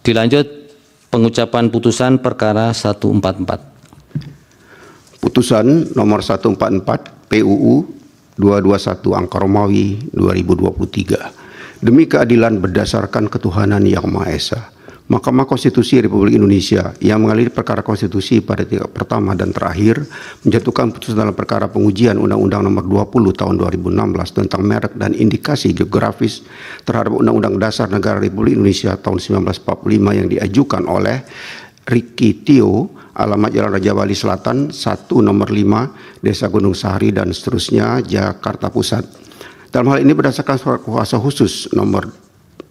Dilanjut pengucapan putusan perkara 144. Putusan nomor 144 PUU 221 Angka Romawi 2023. Demi keadilan berdasarkan ketuhanan Yang Maha Esa, Mahkamah Konstitusi Republik Indonesia yang mengadili perkara konstitusi pada tingkat pertama dan terakhir menjatuhkan putusan dalam perkara pengujian Undang-Undang Nomor 20 Tahun 2016 tentang merek dan indikasi geografis terhadap Undang-Undang Dasar Negara Republik Indonesia tahun 1945 yang diajukan oleh Ricky Tio, alamat Jalan Raja Wali Selatan 1 nomor 5 Desa Gunung Sahari dan seterusnya, Jakarta Pusat. Dalam hal ini berdasarkan surat kuasa khusus nomor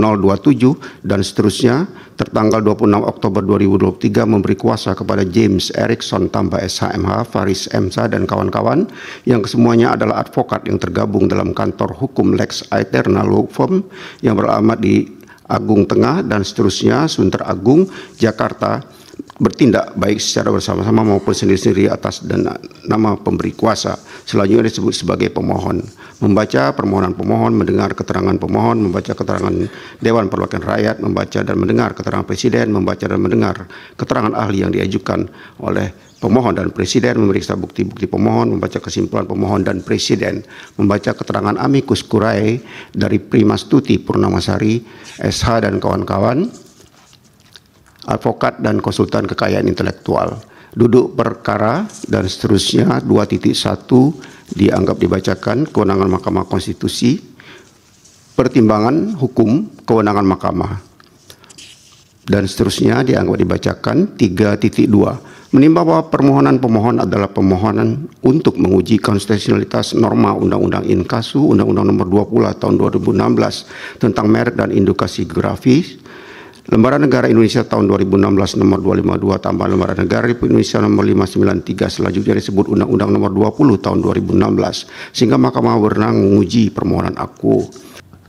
027 dan seterusnya tertanggal 26 Oktober 2023 memberi kuasa kepada James Erickson tambah SHMH, Faris Emsa dan kawan-kawan yang kesemuanya adalah advokat yang tergabung dalam kantor hukum Lex Aeterna Law Firm yang beralamat di Agung Tengah dan seterusnya, Sunter Agung, Jakarta, bertindak baik secara bersama-sama maupun sendiri-sendiri atas dan nama pemberi kuasa. Selanjutnya disebut sebagai pemohon. Membaca permohonan pemohon, mendengar keterangan pemohon, membaca keterangan Dewan Perwakilan Rakyat, membaca dan mendengar keterangan Presiden, membaca dan mendengar keterangan ahli yang diajukan oleh pemohon dan Presiden, memeriksa bukti-bukti pemohon, membaca kesimpulan pemohon dan Presiden, membaca keterangan amicus curiae dari Primastuti Purnamasari, SH dan kawan-kawan, advokat dan konsultan kekayaan intelektual. Duduk perkara dan seterusnya 2.1 dianggap dibacakan kewenangan Mahkamah Konstitusi, pertimbangan hukum kewenangan Mahkamah dan seterusnya dianggap dibacakan 3.2. Menimbang bahwa permohonan pemohon adalah permohonan untuk menguji konstitusionalitas norma Undang-Undang Inkasu, Undang-Undang Nomor 20 Tahun 2016 tentang merek dan indikasi geografis, Lembaran Negara Indonesia tahun 2016 nomor 252 tambah Lembaran Negara Republik Indonesia nomor 593 selanjutnya disebut Undang-Undang nomor 20 tahun 2016 sehingga Mahkamah berwenang menguji permohonan aku.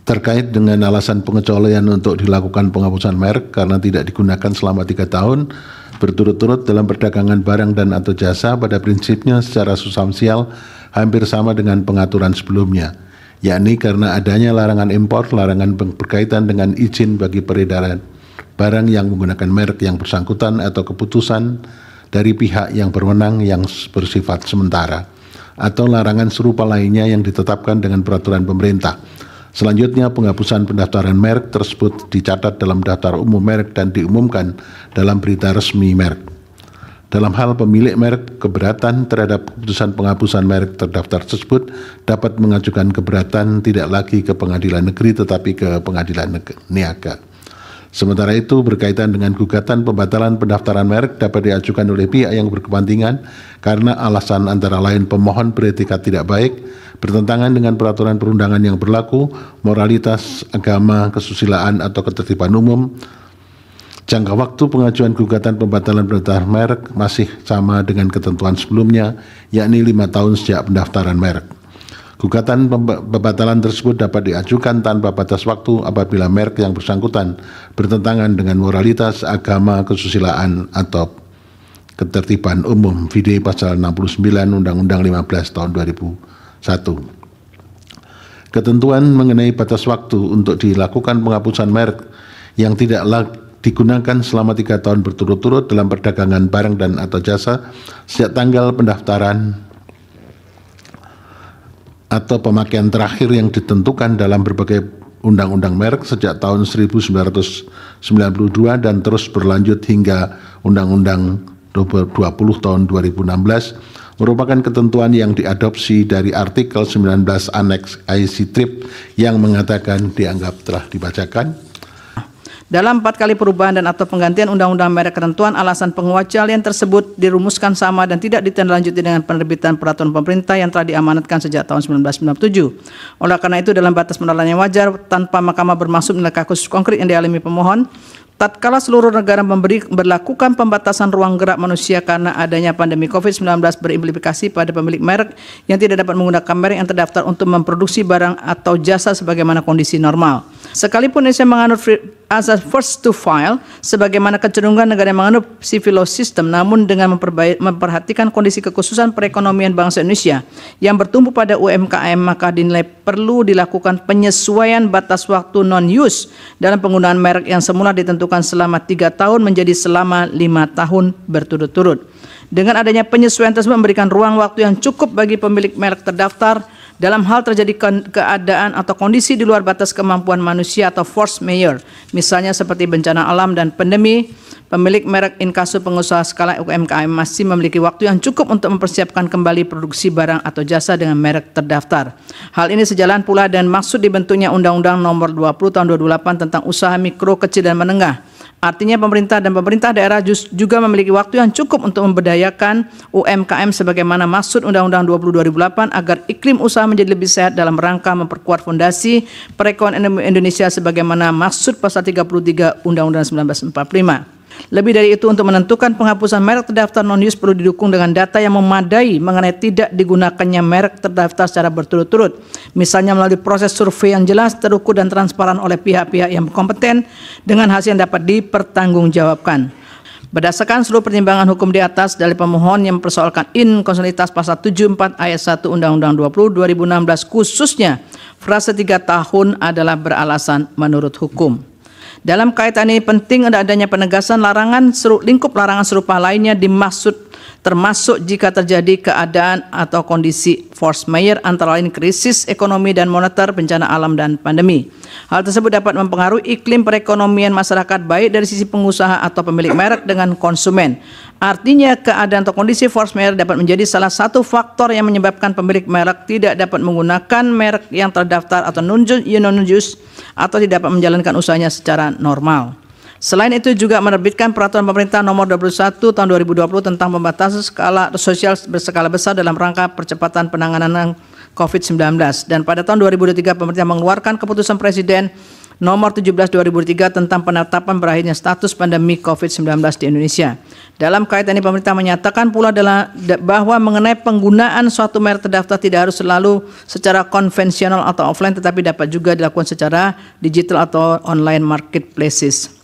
Terkait dengan alasan pengecualian untuk dilakukan penghapusan merek karena tidak digunakan selama 3 tahun berturut-turut dalam perdagangan barang dan atau jasa, pada prinsipnya secara substansial hampir sama dengan pengaturan sebelumnya, yakni karena adanya larangan impor, larangan berkaitan dengan izin bagi peredaran barang yang menggunakan merek yang bersangkutan atau keputusan dari pihak yang berwenang yang bersifat sementara, atau larangan serupa lainnya yang ditetapkan dengan peraturan pemerintah. Selanjutnya, penghapusan pendaftaran merek tersebut dicatat dalam daftar umum merek dan diumumkan dalam berita resmi merek. Dalam hal pemilik merek keberatan terhadap keputusan penghapusan merek terdaftar tersebut dapat mengajukan keberatan tidak lagi ke pengadilan negeri tetapi ke pengadilan niaga. Sementara itu, berkaitan dengan gugatan pembatalan pendaftaran merek dapat diajukan oleh pihak yang berkepentingan karena alasan antara lain pemohon beretikat tidak baik, bertentangan dengan peraturan perundangan yang berlaku, moralitas, agama, kesusilaan atau ketertiban umum. Jangka waktu pengajuan gugatan pembatalan pendaftaran merek masih sama dengan ketentuan sebelumnya, yakni 5 tahun sejak pendaftaran merek. Gugatan pembatalan tersebut dapat diajukan tanpa batas waktu apabila merek yang bersangkutan bertentangan dengan moralitas, agama, kesusilaan, atau ketertiban umum. Vide pasal 69 Undang-Undang 15 tahun 2001. Ketentuan mengenai batas waktu untuk dilakukan penghapusan merek yang tidak digunakan selama 3 tahun berturut-turut dalam perdagangan barang dan atau jasa sejak tanggal pendaftaran atau pemakaian terakhir yang ditentukan dalam berbagai undang-undang merek sejak tahun 1992 dan terus berlanjut hingga Undang-Undang Nomor 20 tahun 2016 merupakan ketentuan yang diadopsi dari artikel 19 Aneks ICTRIP yang mengatakan dianggap telah dibacakan. Dalam 4 kali perubahan dan atau penggantian undang-undang merek, ketentuan alasan pengecualian tersebut dirumuskan sama dan tidak ditindaklanjuti dengan penerbitan peraturan pemerintah yang telah diamanatkan sejak tahun 1997. Oleh karena itu, dalam batas penolakan yang wajar tanpa Mahkamah bermaksud menilai kasus konkret yang dialami pemohon, tatkala seluruh negara berlakukan pembatasan ruang gerak manusia karena adanya pandemi COVID-19 berimplikasi pada pemilik merek yang tidak dapat menggunakan merek yang terdaftar untuk memproduksi barang atau jasa sebagaimana kondisi normal. Sekalipun Indonesia menganut asas first to file sebagaimana kecenderungan negara yang menganut civil law system, namun dengan memperhatikan kondisi kekhususan perekonomian bangsa Indonesia yang bertumbuh pada UMKM, maka dinilai perlu dilakukan penyesuaian batas waktu non-use dalam penggunaan merek yang semula ditentukan selama 3 tahun menjadi selama 5 tahun berturut-turut. Dengan adanya penyesuaian tersebut memberikan ruang waktu yang cukup bagi pemilik merek terdaftar dalam hal terjadi keadaan atau kondisi di luar batas kemampuan manusia atau force majeure, misalnya seperti bencana alam dan pandemi. Pemilik merek inkasu pengusaha skala UMKM masih memiliki waktu yang cukup untuk mempersiapkan kembali produksi barang atau jasa dengan merek terdaftar. Hal ini sejalan pula dan maksud dibentuknya Undang-Undang Nomor 20 Tahun 2008 tentang usaha mikro, kecil dan menengah. Artinya pemerintah dan pemerintah daerah juga memiliki waktu yang cukup untuk memberdayakan UMKM sebagaimana maksud Undang-Undang 20 2008 agar iklim usaha menjadi lebih sehat dalam rangka memperkuat fondasi perekonomian Indonesia sebagaimana maksud pasal 33 Undang-Undang 1945. Lebih dari itu, untuk menentukan penghapusan merek terdaftar non-use perlu didukung dengan data yang memadai mengenai tidak digunakannya merek terdaftar secara berturut-turut, misalnya melalui proses survei yang jelas, terukur dan transparan oleh pihak-pihak yang kompeten dengan hasil yang dapat dipertanggungjawabkan. Berdasarkan seluruh pertimbangan hukum di atas, dalil pemohon yang mempersoalkan inkonstitusionalitas pasal 74 ayat 1 Undang-Undang 20 2016 khususnya frase 3 tahun adalah beralasan menurut hukum. Dalam kaitan ini penting adanya penegasan lingkup larangan serupa lainnya termasuk jika terjadi keadaan atau kondisi force majeure antara lain krisis ekonomi dan moneter, bencana alam dan pandemi. Hal tersebut dapat mempengaruhi iklim perekonomian masyarakat baik dari sisi pengusaha atau pemilik merek dengan konsumen. Artinya keadaan atau kondisi force majeure dapat menjadi salah satu faktor yang menyebabkan pemilik merek tidak dapat menggunakan merek yang terdaftar atau non-use atau tidak dapat menjalankan usahanya secara normal. Selain itu juga menerbitkan peraturan pemerintah nomor 21 tahun 2020 tentang pembatasan skala sosial berskala besar dalam rangka percepatan penanganan COVID-19, dan pada tahun 2023 pemerintah mengeluarkan keputusan Presiden nomor 17 2003 tentang penetapan berakhirnya status pandemi COVID-19 di Indonesia. Dalam kaitan ini pemerintah menyatakan pula bahwa mengenai penggunaan suatu merek terdaftar tidak harus selalu secara konvensional atau offline, tetapi dapat juga dilakukan secara digital atau online marketplaces.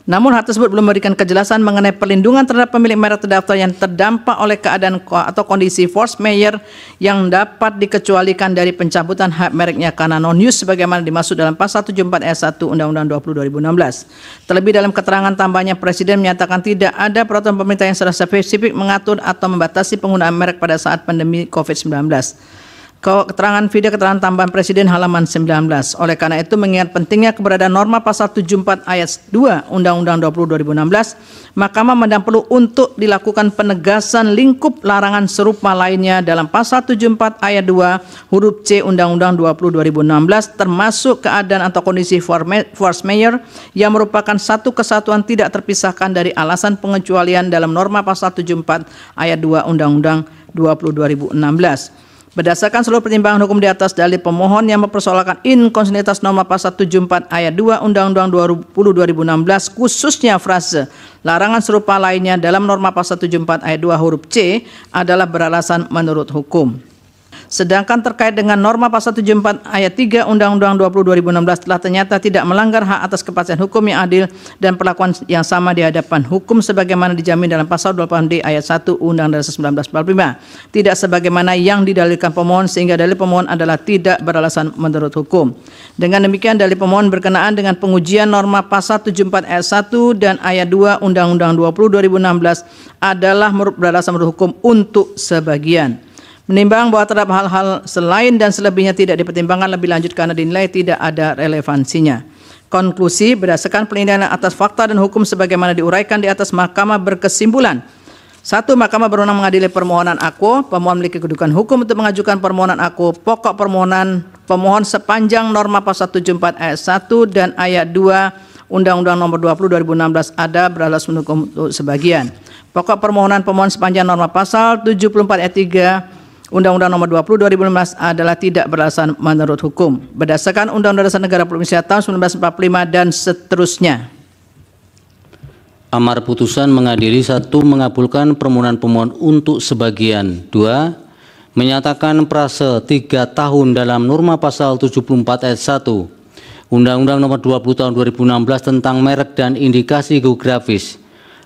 Namun hal tersebut belum memberikan kejelasan mengenai perlindungan terhadap pemilik merek terdaftar yang terdampak oleh keadaan atau kondisi force majeure yang dapat dikecualikan dari pencabutan hak mereknya karena non-use sebagaimana dimaksud dalam pasal 74 ayat 1 Undang-Undang 20 2016. Terlebih dalam keterangan tambahnya Presiden menyatakan tidak ada peraturan pemerintah yang secara spesifik mengatur atau membatasi penggunaan merek pada saat pandemi COVID-19. Keterangan video keterangan tambahan Presiden halaman 19. Oleh karena itu mengingat pentingnya keberadaan norma pasal 74 ayat 2 Undang-Undang 20 2016, Mahkamah memandang perlu untuk dilakukan penegasan lingkup larangan serupa lainnya dalam pasal 74 ayat 2 huruf C Undang-Undang 20 2016 termasuk keadaan atau kondisi force majeure yang merupakan satu kesatuan tidak terpisahkan dari alasan pengecualian dalam norma pasal 74 ayat 2 Undang-Undang 20 2016. Berdasarkan seluruh pertimbangan hukum di atas, dalil pemohon yang mempersoalkan inkonstitusionalitas norma pasal 74 ayat 2 Undang-Undang 20 2016 khususnya frase larangan serupa lainnya dalam norma pasal 74 ayat 2 huruf C adalah beralasan menurut hukum. Sedangkan terkait dengan norma pasal 74 ayat 3 Undang-Undang 20 2016 telah ternyata tidak melanggar hak atas kepastian hukum yang adil dan perlakuan yang sama di hadapan hukum sebagaimana dijamin dalam pasal 28D ayat 1 Undang-Undang 1945. Tidak sebagaimana yang didalilkan pemohon sehingga dalil pemohon adalah tidak beralasan menurut hukum. Dengan demikian dalil pemohon berkenaan dengan pengujian norma pasal 74 ayat 1 dan ayat 2 Undang-Undang 20 2016 adalah beralasan menurut hukum untuk sebagian. Menimbang bahwa terhadap hal-hal selain dan selebihnya tidak dipertimbangkan lebih lanjut karena dinilai tidak ada relevansinya. Konklusi, berdasarkan penilaian atas fakta dan hukum sebagaimana diuraikan di atas, Mahkamah berkesimpulan: 1. Mahkamah berwenang mengadili permohonan aku. Pemohon memiliki kedudukan hukum untuk mengajukan permohonan aku. Pokok permohonan pemohon sepanjang norma pasal 74 ayat 1 dan ayat 2 Undang-Undang Nomor 20 2016 ada beralasan hukum untuk sebagian. Pokok permohonan pemohon sepanjang norma pasal 74 ayat 3 Undang-Undang Nomor 20 2015 adalah tidak beralasan menurut hukum berdasarkan Undang-Undang Dasar Negara Republik Indonesia tahun 1945 dan seterusnya. Amar putusan mengadili: 1. Mengabulkan permohonan pemohon untuk sebagian. 2. Menyatakan prase 3 tahun dalam norma pasal 74 ayat 1 Undang-Undang Nomor 20 Tahun 2016 tentang merek dan indikasi geografis,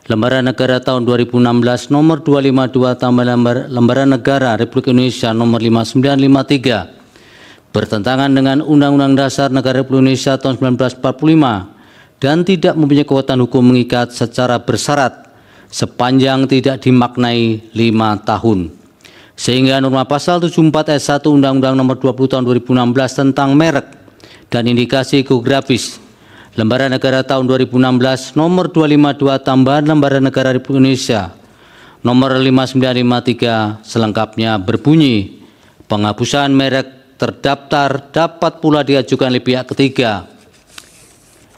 Lembaran Negara Tahun 2016 Nomor 252 tambah Lembaran Negara Republik Indonesia Nomor 5953 bertentangan dengan Undang-Undang Dasar Negara Republik Indonesia tahun 1945 dan tidak mempunyai kekuatan hukum mengikat secara bersyarat sepanjang tidak dimaknai 5 tahun. Sehingga norma pasal 74 ayat 1 Undang-Undang Nomor 20 Tahun 2016 tentang merek dan indikasi geografis, Lembaran Negara Tahun 2016 Nomor 252 tambahan Lembaran Negara Republik Indonesia Nomor 5953 selengkapnya berbunyi, penghapusan merek terdaftar dapat pula diajukan oleh pihak ketiga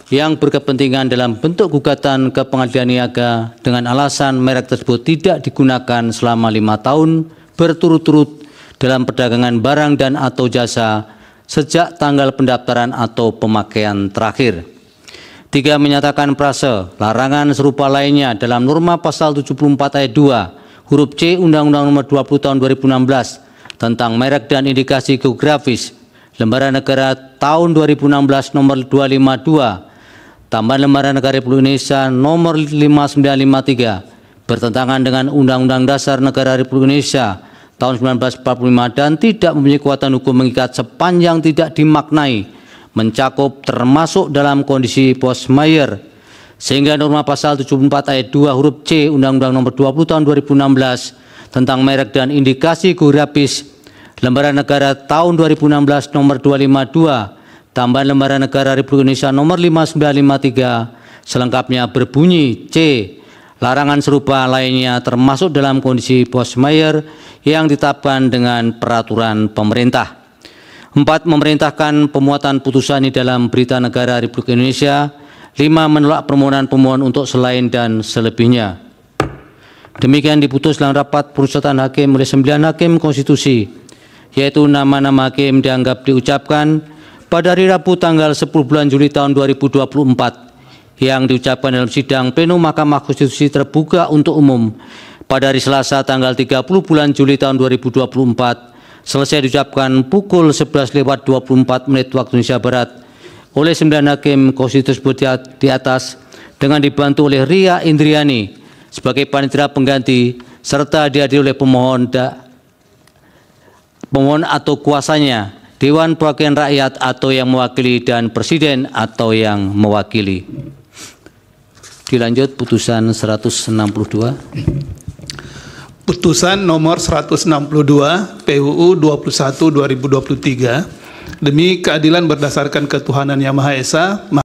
yang berkepentingan dalam bentuk gugatan ke pengadilan niaga dengan alasan merek tersebut tidak digunakan selama 5 tahun berturut-turut dalam perdagangan barang dan atau jasa sejak tanggal pendaftaran atau pemakaian terakhir. 3. Menyatakan prase larangan serupa lainnya dalam norma pasal 74 ayat 2 huruf C Undang-Undang Nomor 20 Tahun 2016 tentang merek dan indikasi geografis, Lembaran Negara Tahun 2016 Nomor 252 tambahan Lembaran Negara Republik Indonesia Nomor 5953 bertentangan dengan Undang-Undang Dasar Negara Republik Indonesia tahun 1945 dan tidak mempunyai kekuatan hukum mengikat sepanjang tidak dimaknai, mencakup termasuk dalam kondisi post Mayer, sehingga norma pasal 74 ayat 2 huruf C Undang-Undang Nomor 20 Tahun 2016 tentang merek dan indikasi geografis, Lembaran Negara Tahun 2016 Nomor 252 tambahan Lembaran Negara Republik Indonesia Nomor 5953 selengkapnya berbunyi C. Larangan serupa lainnya termasuk dalam kondisi post Mayer yang ditetapkan dengan peraturan pemerintah. 4. Memerintahkan pemuatan putusan di dalam Berita Negara Republik Indonesia. 5. Menolak permohonan pemohon untuk selain dan selebihnya. Demikian diputus dalam rapat pemusyawaratan hakim oleh 9 hakim konstitusi, yaitu nama-nama hakim dianggap diucapkan pada hari Rabu tanggal 10 bulan Juli tahun 2024 yang diucapkan dalam sidang plenum Mahkamah Konstitusi terbuka untuk umum pada hari Selasa tanggal 30 bulan Juli tahun 2024 selesai diucapkan pukul 11:24 waktu Indonesia Barat oleh 9 hakim konstitusi di atas dengan dibantu oleh Ria Indriani sebagai panitia pengganti serta dihadiri oleh pemohon atau kuasanya, Dewan Perwakilan Rakyat atau yang mewakili, dan Presiden atau yang mewakili. Dilanjut putusan 162. Putusan nomor 162 PUU 21/2023 demi keadilan berdasarkan ketuhanan Yang Maha Esa.